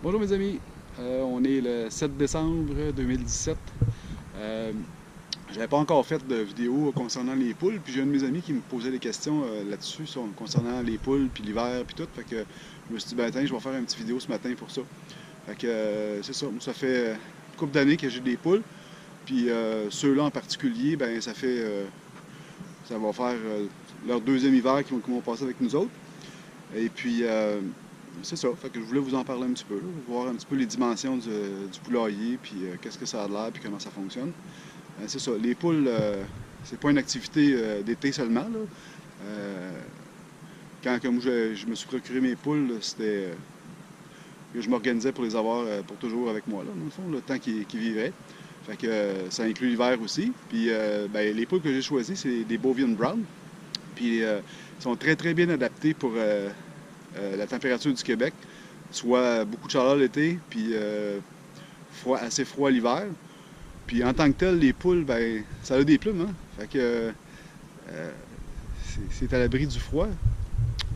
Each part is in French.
Bonjour mes amis, on est le 7 décembre 2017. J'avais pas encore fait de vidéo concernant les poules, puis j'ai un de mes amis qui me posait des questions là-dessus concernant les poules, puis l'hiver, puis tout. Fait que je me suis dit, ben tiens, je vais faire une petite vidéo ce matin pour ça. Fait que c'est ça, moi, ça fait une couple d'années que j'ai des poules, puis ceux-là en particulier, ben ça va faire leur deuxième hiver qu'ils vont passer avec nous autres. Et puis, c'est ça. Fait que je voulais vous en parler un petit peu, là, voir un petit peu les dimensions du poulailler, puis qu'est-ce que ça a l'air, puis comment ça fonctionne. C'est ça. Les poules, c'est pas une activité d'été seulement, là. Quand que moi, je me suis procuré mes poules, c'était que je m'organisais pour les avoir pour toujours avec moi, là, dans le fond, le temps qu'ils vivraient. Fait que ça inclut l'hiver aussi. Puis ben, les poules que j'ai choisies, c'est des Bovine Brown. Puis ils sont très très bien adaptés pour la température du Québec, soit beaucoup de chaleur l'été, puis assez froid l'hiver. Puis en tant que tel, les poules, ben, ça a des plumes, hein? Fait que c'est à l'abri du froid.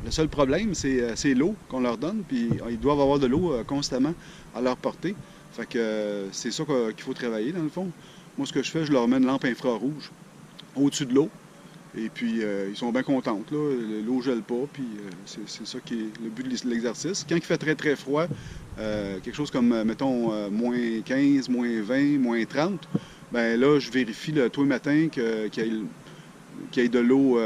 Le seul problème, c'est l'eau qu'on leur donne, puis ils doivent avoir de l'eau constamment à leur portée. Fait que c'est ça qu'il faut travailler, dans le fond. Moi, ce que je fais, je leur mets une lampe infrarouge au-dessus de l'eau. Et puis, ils sont bien contentes, là. L'eau gèle pas, puis c'est ça qui est le but de l'exercice. Quand il fait très, très froid, quelque chose comme, mettons, moins 15, moins 20, moins 30, ben là, je vérifie tous les matins qu'il y ait de l'eau,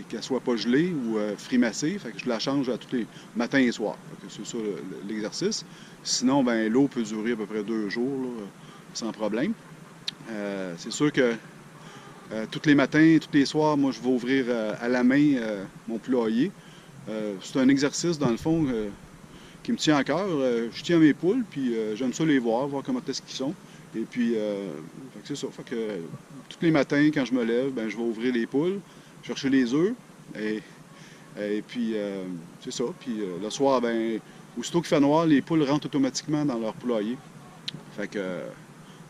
qu'elle soit pas gelée ou frimacée. Fait que je la change à tous les matins et soirs. Fait que c'est ça l'exercice. Sinon, ben l'eau peut durer à peu près 2 jours, là, sans problème. C'est sûr que tous les matins, tous les soirs, moi, je vais ouvrir à la main mon poulailler. C'est un exercice, dans le fond, qui me tient à cœur. Je tiens mes poules, puis j'aime ça les voir comment est-ce qu'ils sont. Et puis, fait que c'est ça. Fait que tous les matins, quand je me lève, ben, je vais ouvrir les poules, chercher les œufs, et puis, c'est ça. Puis le soir, ben, aussitôt qu'il fait noir, les poules rentrent automatiquement dans leur poulailler. Fait que,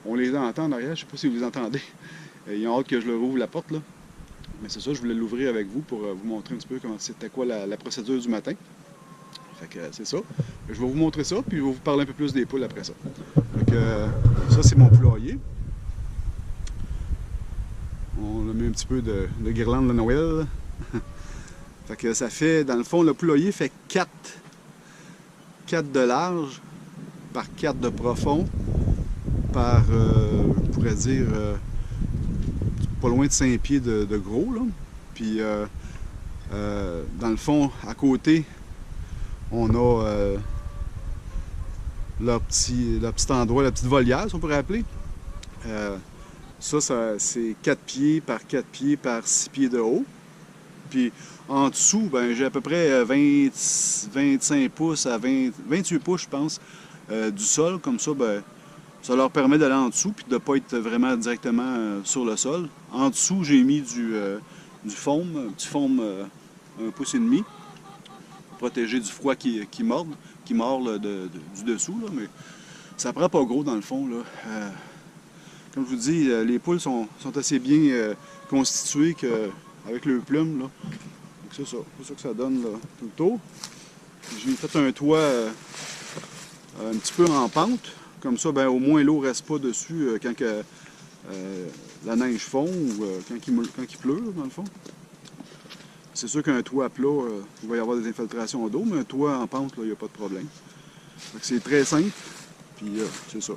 on les entend en arrière, je sais pas si vous les entendez. Ils ont hâte que je leur ouvre la porte, là. Mais c'est ça, je voulais l'ouvrir avec vous pour vous montrer un petit peu comment c'était quoi la procédure du matin. Fait que c'est ça. Je vais vous montrer ça, puis je vais vous parler un peu plus des poules après ça. Fait que ça, c'est mon poulailler. On a mis un petit peu de guirlande de Noël. Fait que ça fait, dans le fond, le poulailler fait 4 de large par 4 de profond par, je pourrais dire, pas loin de 5 pieds de gros, là. Puis, dans le fond, à côté, on a leur petit endroit, la petite volière, si on pourrait appeler. Ça c'est 4 pieds par 4 pieds par 6 pieds de haut. Puis en dessous, ben, j'ai à peu près 25 pouces à 28 pouces, je pense, du sol. Comme ça, ben, ça leur permet d'aller en dessous puis de ne pas être vraiment directement sur le sol. En dessous, j'ai mis du foam, un petit foam 1,5 pouce, pour protéger du froid qui mord là, du dessous. Là, mais ça prend pas gros dans le fond, là. Comme je vous dis, les poules sont assez bien constituées avec leurs plumes, là. C'est ça que ça donne là, tout le tour. J'ai fait un toit un petit peu en pente. Comme ça, ben, au moins l'eau ne reste pas dessus quand la neige fond ou quand il pleut, dans le fond. C'est sûr qu'un toit plat, il va y avoir des infiltrations d'eau, mais un toit en pente, il n'y a pas de problème. C'est très simple, puis c'est ça.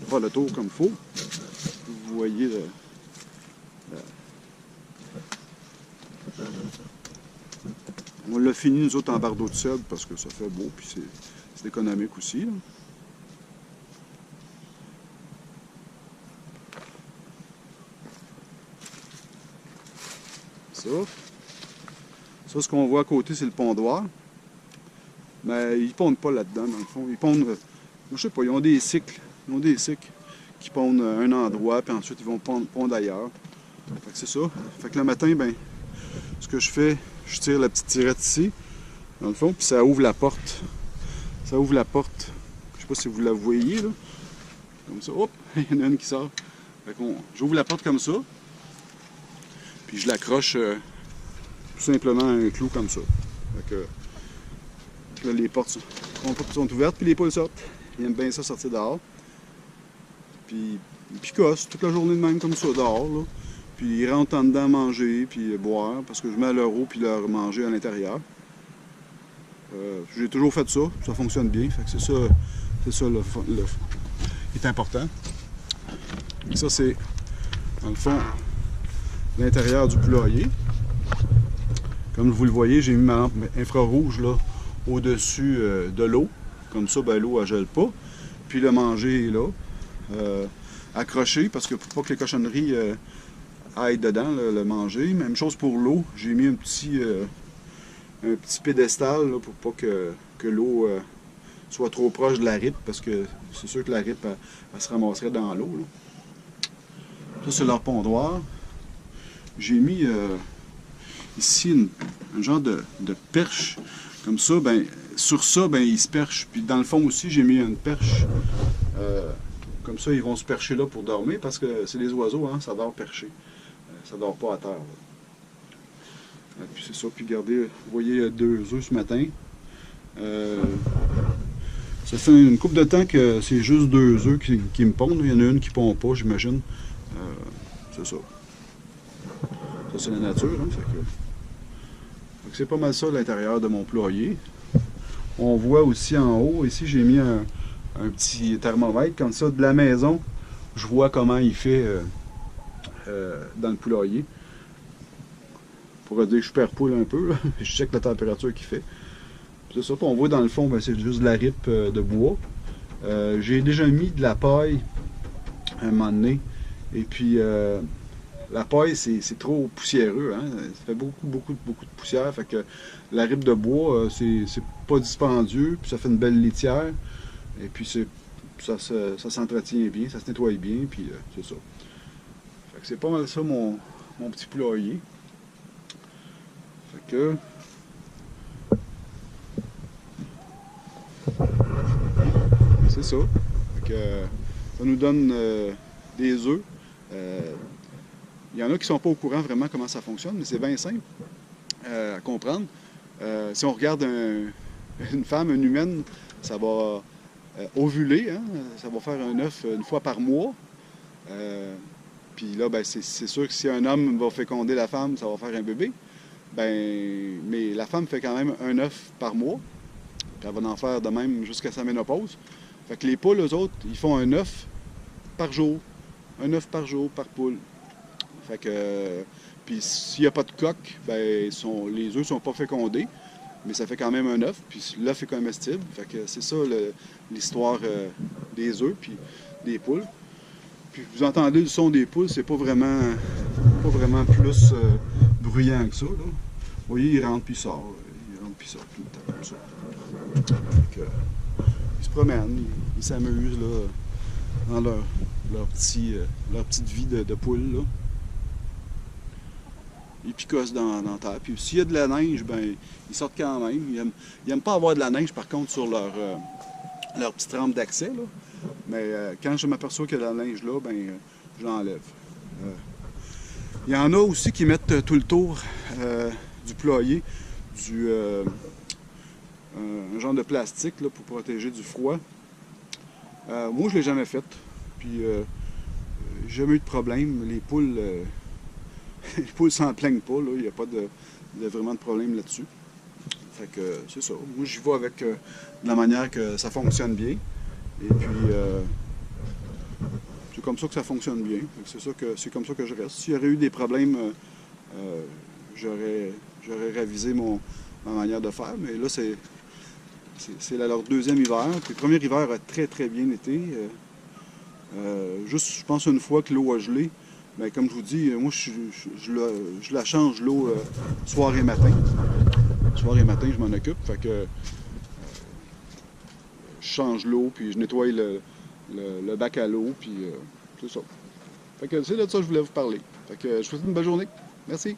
On va le tour comme il faut. Vous voyez on l'a fini, nous autres, en bardeau de cèdre parce que ça fait beau, puis c'est économique aussi, là. Ça, ce qu'on voit à côté, c'est le pondoir. Mais ils pondent pas là-dedans, dans le fond. Ils pondent, je sais pas, ils ont des cycles. Ils ont des cycles qui pondent à un endroit, puis ensuite ils vont pondre ailleurs. Fait que c'est ça. Fait que le matin, ben, ce que je fais, je tire la petite tirette ici, dans le fond, puis ça ouvre la porte. Ça ouvre la porte. Je sais pas si vous la voyez, là. Comme ça. Hop, il y en a une qui sort. Fait que j'ouvre la porte comme ça. Puis je l'accroche tout simplement à un clou comme ça. Fait que là, les portes sont ouvertes, puis les poules sortent. Ils aiment bien ça sortir dehors. Puis ils picossent toute la journée de même comme ça dehors, là. Puis ils rentrent en dedans manger, puis boire, parce que je mets leur eau puis leur manger à l'intérieur. J'ai toujours fait ça, ça fonctionne bien. Fait que c'est ça qui est important. Et ça c'est, dans le fond, l'intérieur du poulailler. Comme vous le voyez, j'ai mis ma lampe infrarouge là au-dessus de l'eau. Comme ça, ben, l'eau ne gèle pas. Puis le manger est là, accroché, parce que pour pas que les cochonneries aillent dedans, le manger. Même chose pour l'eau. J'ai mis un petit pédestal là, pour pas que l'eau soit trop proche de la ripe, parce que c'est sûr que la ripe elle se ramasserait dans l'eau. Ça, c'est leur pondoir. J'ai mis ici un genre de perche. Comme ça, ben, sur ça, ben, ils se perchent. Puis dans le fond aussi, j'ai mis une perche. Comme ça, ils vont se percher là pour dormir, parce que c'est des oiseaux, hein, ça dort perché. Ça dort pas à terre. Puis c'est ça. Puis regardez, vous voyez 2 œufs ce matin. Ça fait une couple de temps que c'est juste 2 œufs qui me pondent. Il y en a une qui ne pond pas, j'imagine. C'est ça. Ça, c'est la nature. Hein, c'est pas mal ça à l'intérieur de mon poulailler. On voit aussi en haut, ici j'ai mis un petit thermomètre. Comme ça, de la maison, je vois comment il fait dans le poulailler. Pour dire que je perds poule un peu, là. Je check la température qu'il fait. C'est ça, on voit dans le fond, ben, c'est juste de la ripe de bois. J'ai déjà mis de la paille à un moment donné. Et puis la paille, c'est trop poussiéreux. Hein? Ça fait beaucoup de poussière. Fait que la ripe de bois, c'est pas dispendieux. Puis ça fait une belle litière. Et puis ça s'entretient bien, ça se nettoie bien. Puis c'est ça. Fait que c'est pas mal ça mon petit poulailler. Fait que c'est ça. Fait que, ça nous donne des œufs. Il y en a qui ne sont pas au courant vraiment comment ça fonctionne, mais c'est bien simple à comprendre. Si on regarde une femme, une humaine, ça va ovuler, hein? Ça va faire un œuf une fois par mois. Puis là, ben, c'est sûr que si un homme va féconder la femme, ça va faire un bébé. Ben, mais la femme fait quand même un œuf par mois. Puis elle va en faire de même jusqu'à sa ménopause. Fait que les poules, eux autres, ils font un œuf par jour. Un œuf par jour, par poule. Fait que, puis s'il n'y a pas de coque, ben, les œufs sont pas fécondés, mais ça fait quand même un œuf, puis l'œuf est comestible. Fait que c'est ça l'histoire des œufs, puis des poules. Puis vous entendez le son des poules, c'est pas vraiment plus bruyant que ça. Là. Vous voyez, il rentre puis il sort. Il rentre puis il sort tout le temps comme ça. Fait que, ils se promènent, ils s'amusent là, dans leur petite vie de poule. Là. Ils picossent dans la terre. Puis s'il y a de la neige, ben ils sortent quand même. Ils n'aiment pas avoir de la neige, par contre, sur leur petite rampe d'accès. Mais quand je m'aperçois qu'il y a de la neige là, ben je l'enlève. Il y en a aussi qui mettent tout le tour du poulailler un genre de plastique là, pour protéger du froid. Moi, je ne l'ai jamais fait. Puis, j'ai jamais eu de problème. Les poules s'en plaignent pas. Il n'y a pas vraiment de problème là-dessus. Fait que c'est ça. Moi, j'y vais avec de la manière que ça fonctionne bien. Et puis, c'est comme ça que ça fonctionne bien. C'est comme ça que je reste. S'il y aurait eu des problèmes, j'aurais révisé ma manière de faire. Mais là, c'est leur deuxième hiver. Puis le premier hiver a très bien été. Juste, je pense, une fois que l'eau a gelé, bien, comme je vous dis, moi, je la change l'eau soir et matin. Soir et matin, je m'en occupe. Fait que je change l'eau, puis je nettoie le bac à l'eau, puis c'est ça. Fait que c'est de ça que je voulais vous parler. Fait que je vous souhaite une bonne journée. Merci.